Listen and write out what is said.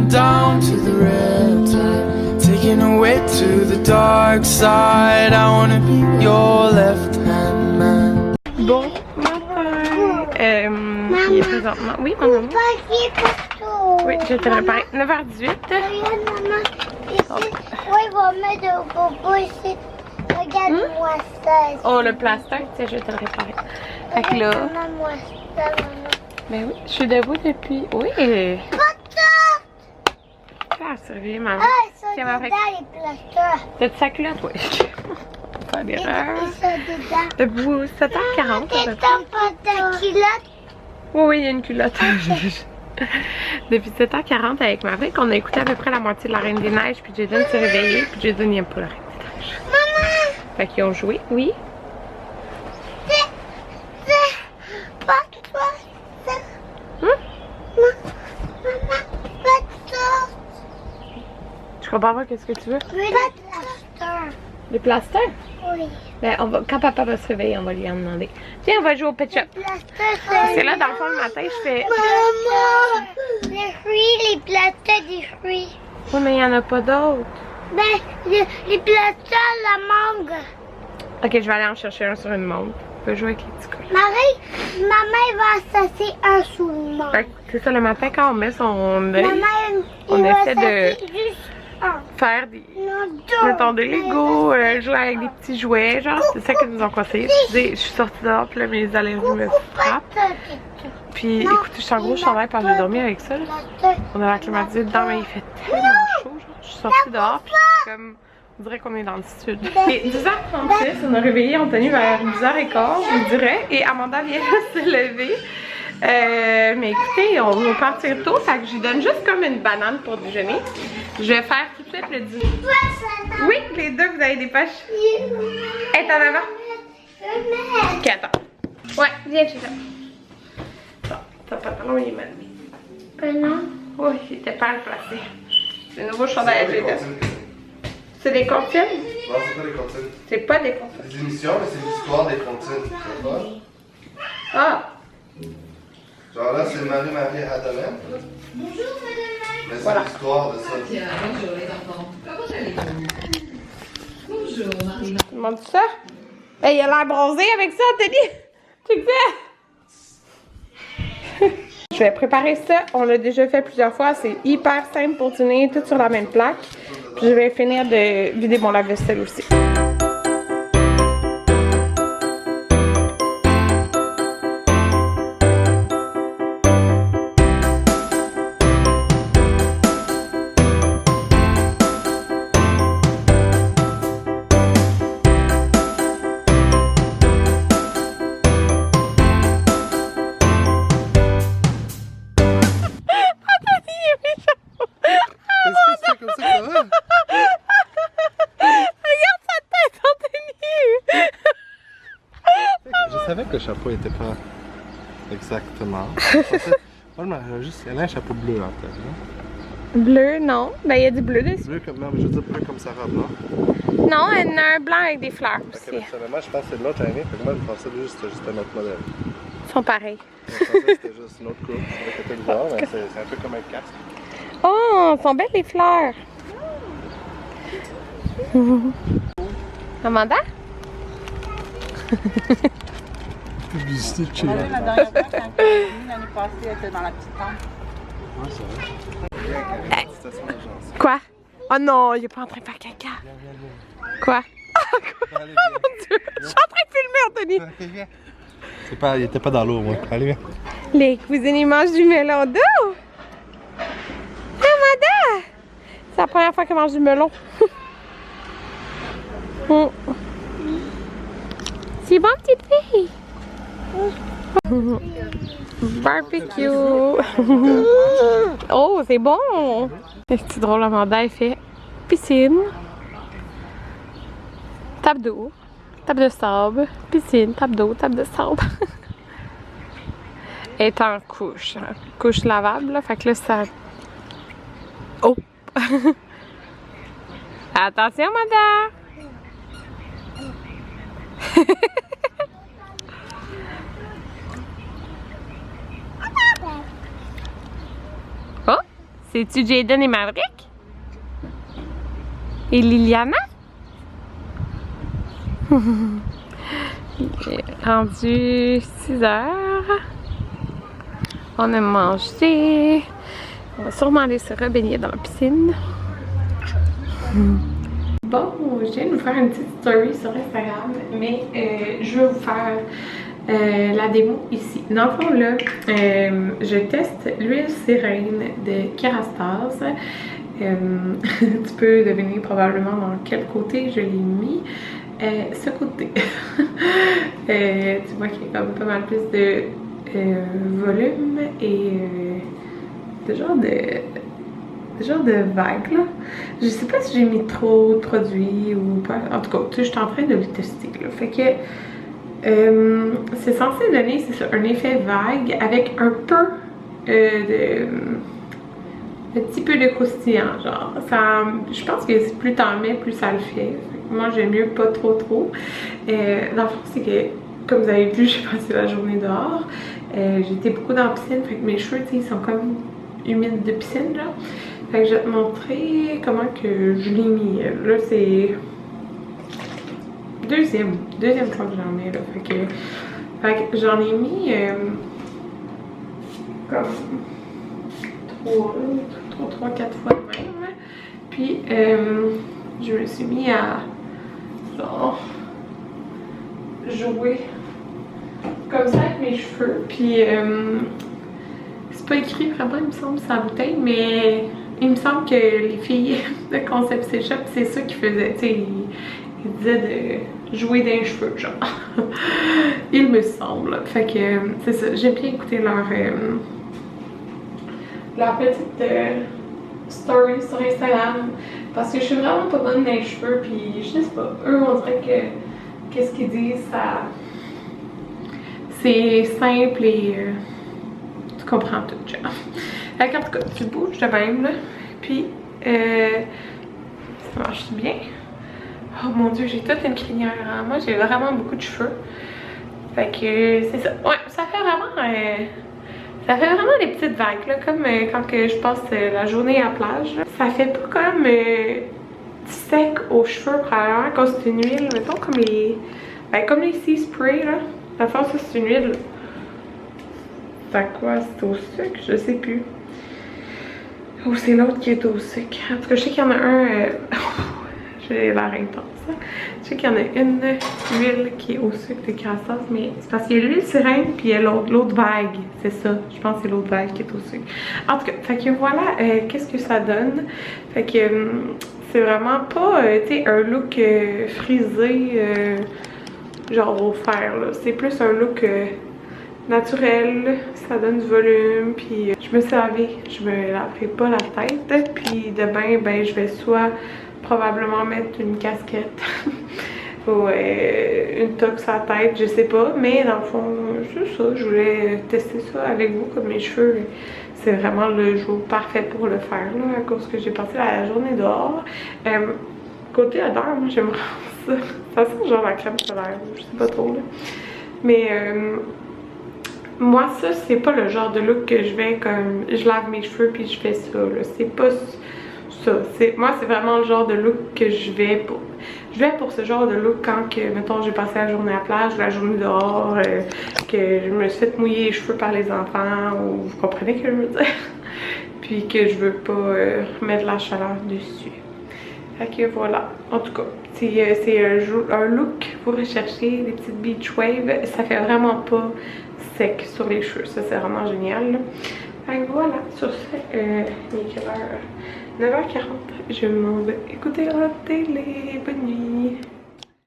down to the riptide, taking away to the dark side. I wanna be your left-hand man. Bon matin. Il est présentement. Oui, mon amour. Oui, je vais te préparer. 9h18. Oui, on va mettre le bobo ici. Regarde-moi ça. Oh, le plastique, tu sais, je vais te le réparer. Fait que là. Regarde-moi ça, maman. Ben oui, je suis debout depuis. Oui. Ah, c'est réveillé, maman. Ah, ils sont Tiens, ma dedans, les plasteurs. t'as sa culotte, oui. Pas d'erreur. Ils sont dedans. Debout, 7h40. T'es pas ta culotte? Oui, oui, il y a une culotte. Depuis 7h40 avec ma fille, qu'on a écouté à peu près la moitié de la Reine des Neiges, puis Jaden s'est réveillé, puis Jaden n'aime pas la Reine des Neiges. Maman! Fait qu'ils ont joué, oui. C'est pas toi, ça. Maman, pas toi. Je comprends pas qu'est-ce que tu veux. Pas de plaster. Les plasters? Oui. Ben, quand papa va se réveiller, on va lui en demander. Viens, on va jouer au pet shop. Parce que là, dans le fond, le matin, je fais... Maman! Les fruits, les plasters des fruits. Oui, mais il n'y en a pas d'autres. Ben, les plasters, la mangue. Ok, je vais aller en chercher un sur une montre. On peut jouer avec les petits cols. Marie, maman va s'asseoir un sous le monde. Fait que c'est ça, le matin, quand on met son œil, Maman, on il va essaie de s'asseoir juste un. faire des... Non, deux. Mettons des Lego, jouer avec des petits jouets, genre, c'est ça qu'ils nous ont conseillé. Excusez, je suis sortie dehors, puis là, mes allergies me frappent. Puis, écoutez, je suis en gros chandail parce que j'ai dormi avec ça, là. On a la climatisé dedans, mais il fait tellement chaud, genre. Je suis sortie dehors, puis comme... On dirait qu'on est dans le sud. Et 10h36, on a réveillé Anthony vers 10h15, je vous dirais. Et Amanda vient de se lever. Mais écoutez, on va partir tôt, fait que je lui donne juste comme une banane pour déjeuner. Je vais faire tout de suite le dîner. Oui, les deux, vous avez des poches. Elle est en avant. Ok, attends. Ouais, viens, chez ça. Bon, ton pantalon, il est mal mis. Non. Oui, il était pas placé. C'est le nouveau chandail à Jaden. C'est des comptines? Non, c'est pas des comptines. C'est pas des comptines. C'est des émissions, mais c'est l'histoire des comptines. Tu vois pas? Ah! Genre là, c'est Marie-Marie Hadamel. Bonjour, madame. Mais c'est Voilà. l'histoire de ça. Tiens, bonjour les enfants. Comment allez-vous? Bonjour Marie. Tu montres ça? Hey, il a l'air bronzé avec ça, Anthony! Tu le fais? Je vais préparer ça. On l'a déjà fait plusieurs fois. C'est hyper simple pour dîner, tout sur la même plaque. Puis je vais finir de vider mon lave-vaisselle aussi. Je savais que le chapeau était pas exactement. Moi, il y a un chapeau bleu en fait. Bleu, non. Ben, il y a du bleu dessus. Bleu comme, non, mais je veux dire bleu comme Sarah Blanc. Non, il y en a un blanc avec des fleurs aussi. Okay, moi, je pense que c'est de l'autre année. Fait que moi, je pensais que c'était juste un autre modèle. Ils sont pareils. Je pensais que c'était juste une autre coupe. C'était bizarre, mais c'est un peu comme un casque. Oh, elles sont belles les fleurs. Amanda? Publicité de chez La dernière fois, quand l'année passée, elle était dans la petite tente. Ouais, c'est vrai. Station d'agence. Quoi? Oh non, il est pas en train de faire caca. Quoi? Oh mon Dieu! Je suis en train de filmer, Anthony! C'est pas, il était pas dans l'eau, moi. Allez, viens. Les cousines, ils mangent du melon d'eau! Amanda! C'est la première fois qu'elle mange du melon. Mm. C'est bon, petite fille! Barbecue! Oh, c'est bon! C'est drôle, Amanda, elle fait piscine, table d'eau, table de sable, piscine, table d'eau, table de sable. Elle est en couche, hein. Couche lavable, là, fait que là, ça... Oh! Attention, Amanda! Oh! C'est-tu Jaden et Maverick? Et Liliana? Il est rendu 6 heures. On a mangé. On va sûrement aller se rebaigner dans la piscine. Bon, je viens de vous faire une petite story sur Instagram, mais je vais vous faire la démo ici. Dans le fond, là, je teste l'huile sirène de Kerastase. Tu peux deviner probablement dans quel côté je l'ai mis. Ce côté. Tu vois qu'il y a comme pas mal plus de volume et de genre de vague là. Je sais pas si j'ai mis trop de produits ou pas. En tout cas, tu sais, je suis en train de le tester là. Fait que c'est censé donner, c'est ça, un effet vague avec un peu un petit peu de croustillant, genre. Ça, je pense que plus t'en mets, plus ça le fait. Moi, j'aime mieux pas trop. Dans le fond, c'est que, comme vous avez vu, j'ai passé la journée dehors. J'étais beaucoup dans la piscine, fait que mes cheveux, tu sais, ils sont comme humides de piscine, là. Fait que je vais te montrer comment que je l'ai mis. Là, c'est deuxième fois que j'en mets, là. Fait que j'en ai mis comme 3-4 fois de même. Puis, je me suis mis à genre jouer comme ça avec mes cheveux. Puis, c'est pas écrit vraiment, il me semble, sur la bouteille, mais il me semble que les filles de Concept Shop, c'est ça qu'ils faisaient. Tu sais, ils disaient de jouer dans les cheveux, genre. Il me semble. Fait que, c'est ça. J'aime bien écouter leur petite story sur Instagram parce que je suis vraiment pas bonne dans les cheveux, puis je sais pas, eux on dirait que qu'est-ce qu'ils disent, ça c'est simple et tu comprends tout, genre. Fait qu'en tout cas, tu bouges de même là, puis ça marche bien. Oh mon dieu, j'ai toute une crinière, hein? Moi j'ai vraiment beaucoup de cheveux, fait que c'est ça. Ouais, ça fait vraiment ça fait vraiment des petites vagues, là, comme quand que je passe la journée à la plage. Là. Ça fait pas comme sec aux cheveux, probablement, quand c'est une huile, mettons comme les Sea Spray, là. La fois, ça c'est une huile. C'est quoi? C'est au sucre? Je sais plus. Ou c'est l'autre qui est au sucre. En tout cas, je sais qu'il y en a un... j'ai l'air intense. Je sais qu'il y en a une huile qui est au sucre de Kerastase, mais c'est parce qu'il y a l'huile sirène puis il y a l'autre vague. C'est ça, je pense que c'est l'autre vague qui est au sucre. En tout cas, fait que voilà, qu'est-ce que ça donne. Fait que c'est vraiment pas, tu sais, un look frisé, genre au fer, là. C'est plus un look naturel, ça donne du volume, puis je me suis lavée, je me laverai pas la tête, puis demain, ben je vais soit probablement mettre une casquette ou une toque sur la tête, je sais pas, mais dans le fond, c'est ça, je voulais tester ça avec vous, comme mes cheveux, c'est vraiment le jour parfait pour le faire, là, à cause que j'ai passé la journée dehors. Côté odeur, moi j'aime vraiment ça, ça sent genre la crème solaire, je sais pas trop, là. Mais moi ça, c'est pas le genre de look que je vais comme, je lave mes cheveux puis je fais ça, là, c'est pas ça. Moi, c'est vraiment le genre de look que je vais pour. Je vais pour ce genre de look quand, que, mettons, j'ai passé la journée à la plage, la journée dehors, que je me suis fait mouiller les cheveux par les enfants, ou vous comprenez ce que je veux dire? Puis que je veux pas mettre de la chaleur dessus. Fait que voilà. En tout cas, c'est un look pour rechercher des petites beach waves. Ça fait vraiment pas sec sur les cheveux. Ça, c'est vraiment génial, là. Fait que voilà. Sur ce, il est quelle heure? 9h40, je m'en vais écouter la télé. Bonne nuit.